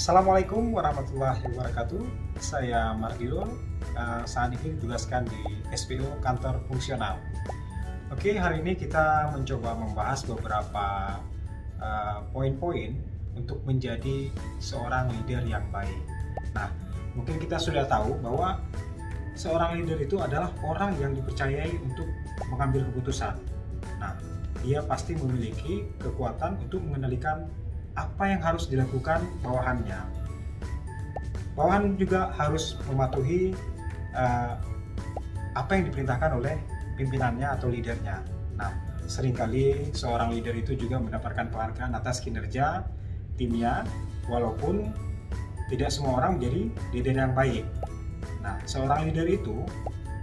Assalamualaikum warahmatullahi wabarakatuh. Saya Mardiul, saat ini ditugaskan di SPO Kantor Fungsional. Oke, hari ini kita mencoba membahas beberapa poin-poin untuk menjadi seorang leader yang baik. Nah, mungkin kita sudah tahu bahwa seorang leader itu adalah orang yang dipercayai untuk mengambil keputusan. Nah, dia pasti memiliki kekuatan untuk mengendalikan apa yang harus dilakukan bawahannya. Bawahan juga harus mematuhi apa yang diperintahkan oleh pimpinannya atau leadernya. Nah, seringkali seorang leader itu juga mendapatkan penghargaan atas kinerja timnya, walaupun tidak semua orang menjadi leader yang baik. Nah, seorang leader itu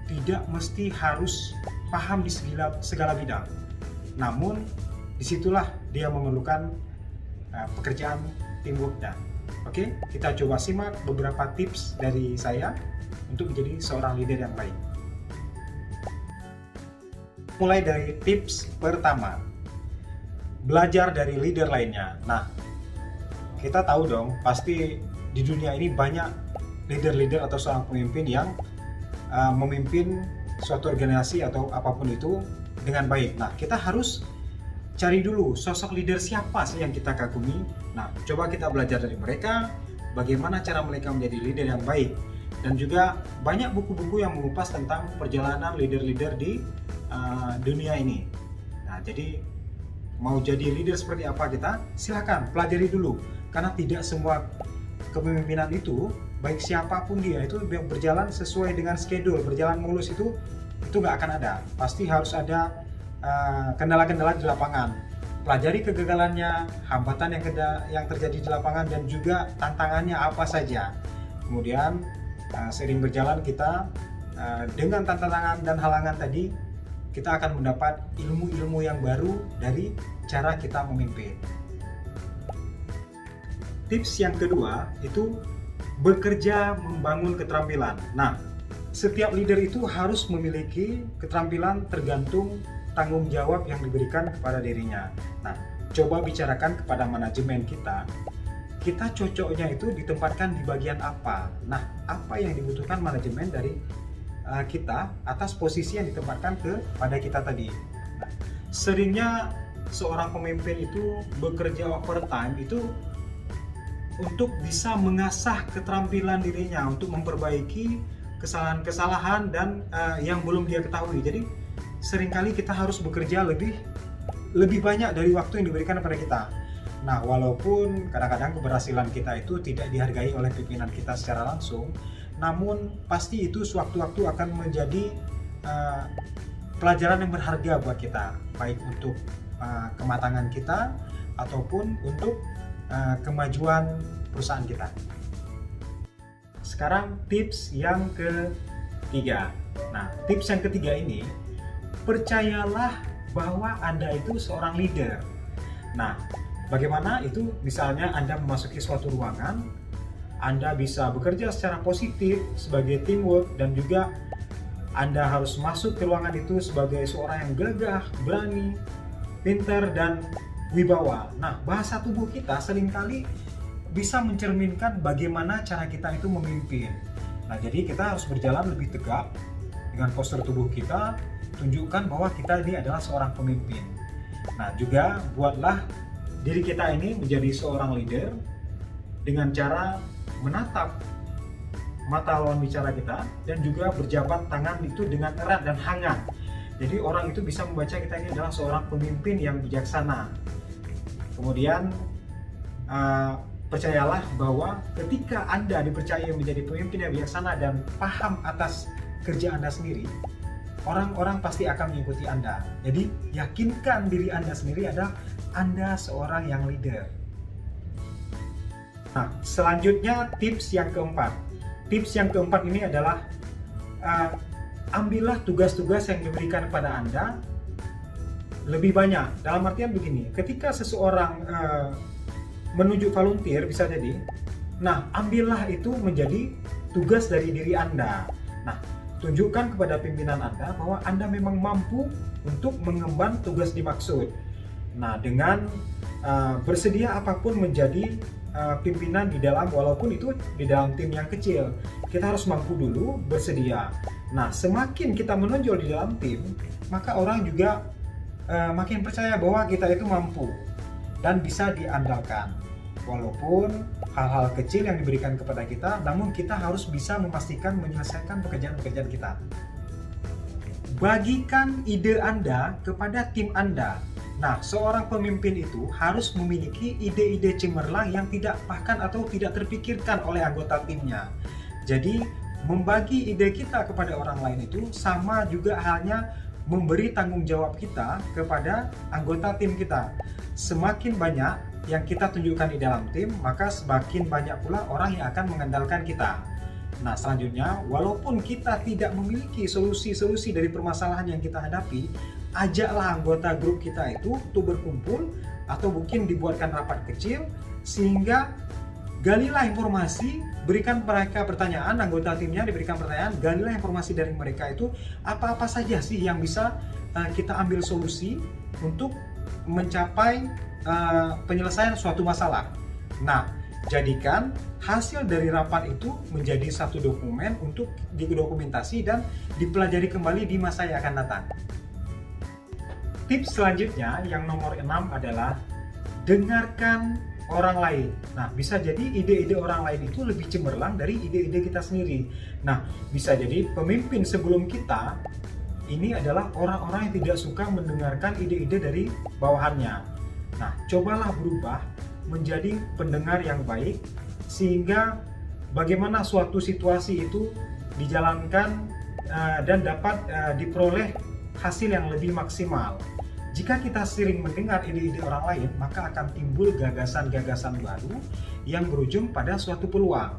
tidak mesti harus paham di segala bidang. Namun, disitulah dia memerlukan pekerjaan teamworknya. Oke, kita coba simak beberapa tips dari saya untuk menjadi seorang leader yang baik. Mulai dari tips pertama, belajar dari leader lainnya. Nah, kita tahu dong, pasti di dunia ini banyak leader-leader atau seorang pemimpin yang memimpin suatu organisasi atau apapun itu dengan baik. Nah, kita harus cari dulu sosok leader siapa sih yang kita kagumi. Nah, coba kita belajar dari mereka, bagaimana cara mereka menjadi leader yang baik. Dan juga banyak buku-buku yang mengupas tentang perjalanan leader-leader di dunia ini. Nah, jadi mau jadi leader seperti apa kita, silakan pelajari dulu. Karena tidak semua kepemimpinan itu, baik siapapun dia, itu berjalan sesuai dengan schedule, berjalan mulus itu nggak akan ada. Pasti harus ada kendala-kendala di lapangan. Pelajari kegagalannya, hambatan yang terjadi di lapangan, dan juga tantangannya apa saja. Kemudian seiring berjalan kita dengan tantangan dan halangan tadi, kita akan mendapat ilmu-ilmu yang baru dari cara kita memimpin. Tips yang kedua itu bekerja membangun keterampilan. Nah, setiap leader itu harus memiliki keterampilan tergantung tanggung jawab yang diberikan kepada dirinya. Nah, coba bicarakan kepada manajemen kita cocoknya itu ditempatkan di bagian apa. Nah, apa yang dibutuhkan manajemen dari kita atas posisi yang ditempatkan kepada kita tadi. Nah, seringnya seorang pemimpin itu bekerja overtime itu untuk bisa mengasah keterampilan dirinya, untuk memperbaiki kesalahan-kesalahan dan yang belum dia ketahui. Jadi seringkali kita harus bekerja lebih banyak dari waktu yang diberikan kepada kita. Nah, walaupun kadang-kadang keberhasilan kita itu tidak dihargai oleh pimpinan kita secara langsung, namun pasti itu sewaktu-waktu akan menjadi pelajaran yang berharga buat kita, baik untuk kematangan kita ataupun untuk kemajuan perusahaan kita. Sekarang tips yang ketiga. Nah, tips yang ketiga ini, percayalah bahwa Anda itu seorang leader. Nah, bagaimana itu? Misalnya Anda memasuki suatu ruangan, Anda bisa bekerja secara positif sebagai teamwork, dan juga Anda harus masuk ke ruangan itu sebagai seorang yang gagah, berani, pintar, dan wibawa. Nah, bahasa tubuh kita seringkali bisa mencerminkan bagaimana cara kita itu memimpin. Nah, jadi kita harus berjalan lebih tegak dengan postur tubuh kita, tunjukkan bahwa kita ini adalah seorang pemimpin. Nah, juga buatlah diri kita ini menjadi seorang leader dengan cara menatap mata lawan bicara kita dan juga berjabat tangan itu dengan erat dan hangat. Jadi orang itu bisa membaca kita ini adalah seorang pemimpin yang bijaksana. Kemudian percayalah bahwa ketika Anda dipercaya menjadi pemimpin yang bijaksana dan paham atas kerja Anda sendiri, orang-orang pasti akan mengikuti Anda. Jadi yakinkan diri Anda sendiri adalah Anda seorang yang leader. Nah, selanjutnya tips yang keempat. Tips yang keempat ini adalah ambillah tugas-tugas yang diberikan kepada Anda lebih banyak. Dalam artian begini, ketika seseorang menunjuk volunteer bisa jadi, nah ambillah itu menjadi tugas dari diri Anda. Nah, tunjukkan kepada pimpinan Anda bahwa Anda memang mampu untuk mengemban tugas dimaksud. Nah, dengan bersedia apapun menjadi pimpinan di dalam, walaupun itu di dalam tim yang kecil. Kita harus mampu dulu bersedia. Nah, semakin kita menonjol di dalam tim, maka orang juga makin percaya bahwa kita itu mampu dan bisa diandalkan. Walaupun hal-hal kecil yang diberikan kepada kita, namun kita harus bisa memastikan menyelesaikan pekerjaan-pekerjaan kita. Bagikan ide Anda kepada tim Anda. Nah, seorang pemimpin itu harus memiliki ide-ide cemerlang yang tidak bahkan atau tidak terpikirkan oleh anggota timnya. Jadi, membagi ide kita kepada orang lain itu sama juga halnya memberi tanggung jawab kita kepada anggota tim kita. Semakin banyak yang kita tunjukkan di dalam tim, maka semakin banyak pula orang yang akan mengandalkan kita. Nah, selanjutnya, walaupun kita tidak memiliki solusi-solusi dari permasalahan yang kita hadapi, ajaklah anggota grup kita itu untuk berkumpul atau mungkin dibuatkan rapat kecil, sehingga galilah informasi, berikan mereka pertanyaan, anggota timnya diberikan pertanyaan, galilah informasi dari mereka itu apa-apa saja sih yang bisa kita ambil solusi untuk mencapai penyelesaian suatu masalah. Nah, jadikan hasil dari rapat itu menjadi satu dokumen untuk didokumentasi dan dipelajari kembali di masa yang akan datang. Tips selanjutnya yang nomor 6 adalah dengarkan orang lain. Nah, bisa jadi ide-ide orang lain itu lebih cemerlang dari ide-ide kita sendiri. Nah, bisa jadi pemimpin sebelum kita ini adalah orang-orang yang tidak suka mendengarkan ide-ide dari bawahannya. Nah, cobalah berubah menjadi pendengar yang baik, sehingga bagaimana suatu situasi itu dijalankan dan dapat diperoleh hasil yang lebih maksimal. Jika kita sering mendengar ide-ide orang lain, maka akan timbul gagasan-gagasan baru yang berujung pada suatu peluang.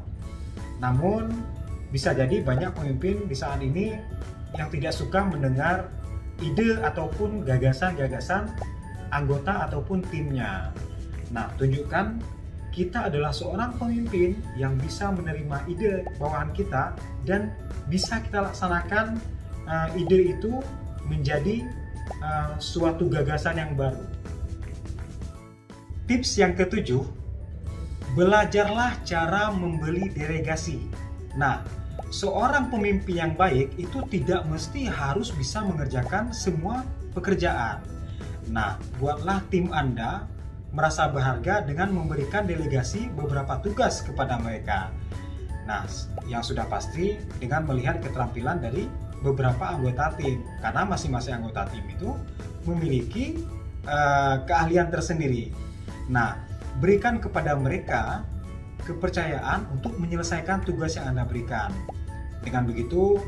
Namun, bisa jadi banyak pemimpin di saat ini yang tidak suka mendengar ide ataupun gagasan-gagasan anggota ataupun timnya. Nah, tunjukkan kita adalah seorang pemimpin yang bisa menerima ide bawahan kita dan bisa kita laksanakan ide itu menjadi suatu gagasan yang baru. Tips yang ketujuh, belajarlah cara membeli delegasi. Nah, seorang pemimpin yang baik itu tidak mesti harus bisa mengerjakan semua pekerjaan. Nah, buatlah tim Anda merasa berharga dengan memberikan delegasi beberapa tugas kepada mereka. Nah, yang sudah pasti dengan melihat keterampilan dari beberapa anggota tim, karena masing-masing anggota tim itu memiliki keahlian tersendiri. Nah, berikan kepada mereka kepercayaan untuk menyelesaikan tugas yang Anda berikan. Dengan begitu,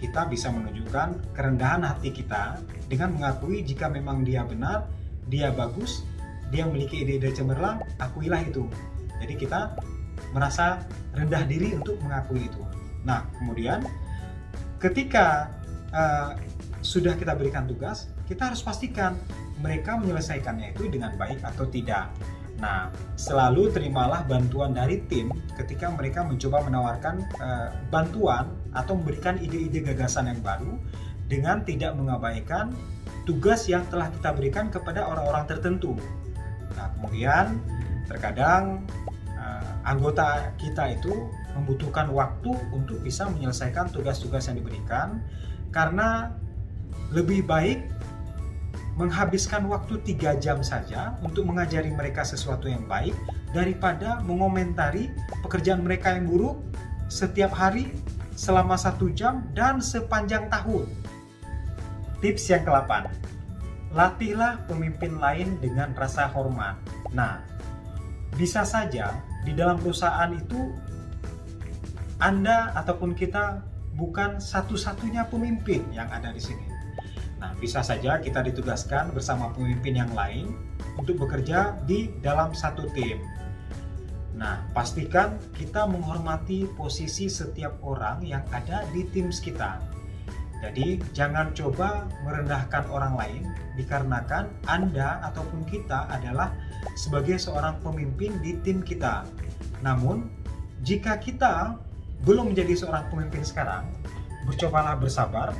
kita bisa menunjukkan kerendahan hati kita dengan mengakui jika memang dia benar, dia bagus, dia memiliki ide-ide cemerlang, akuilah itu. Jadi kita merasa rendah diri untuk mengakui itu. Nah, kemudian ketika sudah kita berikan tugas, kita harus pastikan mereka menyelesaikannya itu dengan baik atau tidak. Nah, selalu terimalah bantuan dari tim ketika mereka mencoba menawarkan bantuan atau memberikan ide-ide gagasan yang baru dengan tidak mengabaikan tugas yang telah kita berikan kepada orang-orang tertentu. Nah, kemudian terkadang anggota kita itu membutuhkan waktu untuk bisa menyelesaikan tugas-tugas yang diberikan, karena lebih baik menghabiskan waktu 3 jam saja untuk mengajari mereka sesuatu yang baik daripada mengomentari pekerjaan mereka yang buruk setiap hari selama 1 jam dan sepanjang tahun. Tips yang ke-8, latihlah pemimpin lain dengan rasa hormat. Nah, bisa saja di dalam perusahaan itu Anda ataupun kita bukan satu-satunya pemimpin yang ada di sini. Nah, bisa saja kita ditugaskan bersama pemimpin yang lain untuk bekerja di dalam satu tim. Nah, pastikan kita menghormati posisi setiap orang yang ada di tim kita. Jadi, jangan coba merendahkan orang lain dikarenakan Anda ataupun kita adalah sebagai seorang pemimpin di tim kita. Namun, jika kita belum menjadi seorang pemimpin sekarang, bercobalah bersabar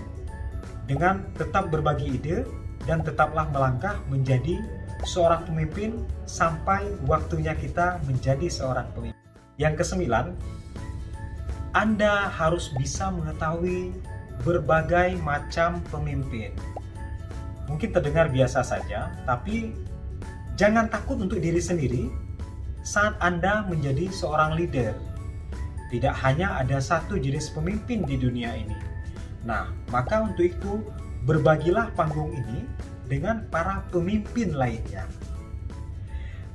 dengan tetap berbagi ide dan tetaplah melangkah menjadi seorang pemimpin sampai waktunya kita menjadi seorang pemimpin. Yang kesembilan, Anda harus bisa mengetahui berbagai macam pemimpin. Mungkin terdengar biasa saja, tapi jangan takut untuk diri sendiri saat Anda menjadi seorang leader. Tidak hanya ada satu jenis pemimpin di dunia ini. Nah, maka untuk itu berbagilah panggung ini dengan para pemimpin lainnya.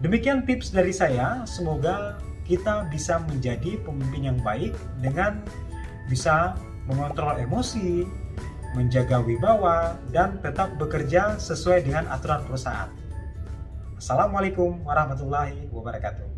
Demikian tips dari saya, semoga kita bisa menjadi pemimpin yang baik dengan bisa mengontrol emosi, menjaga wibawa, dan tetap bekerja sesuai dengan aturan perusahaan. Assalamualaikum warahmatullahi wabarakatuh.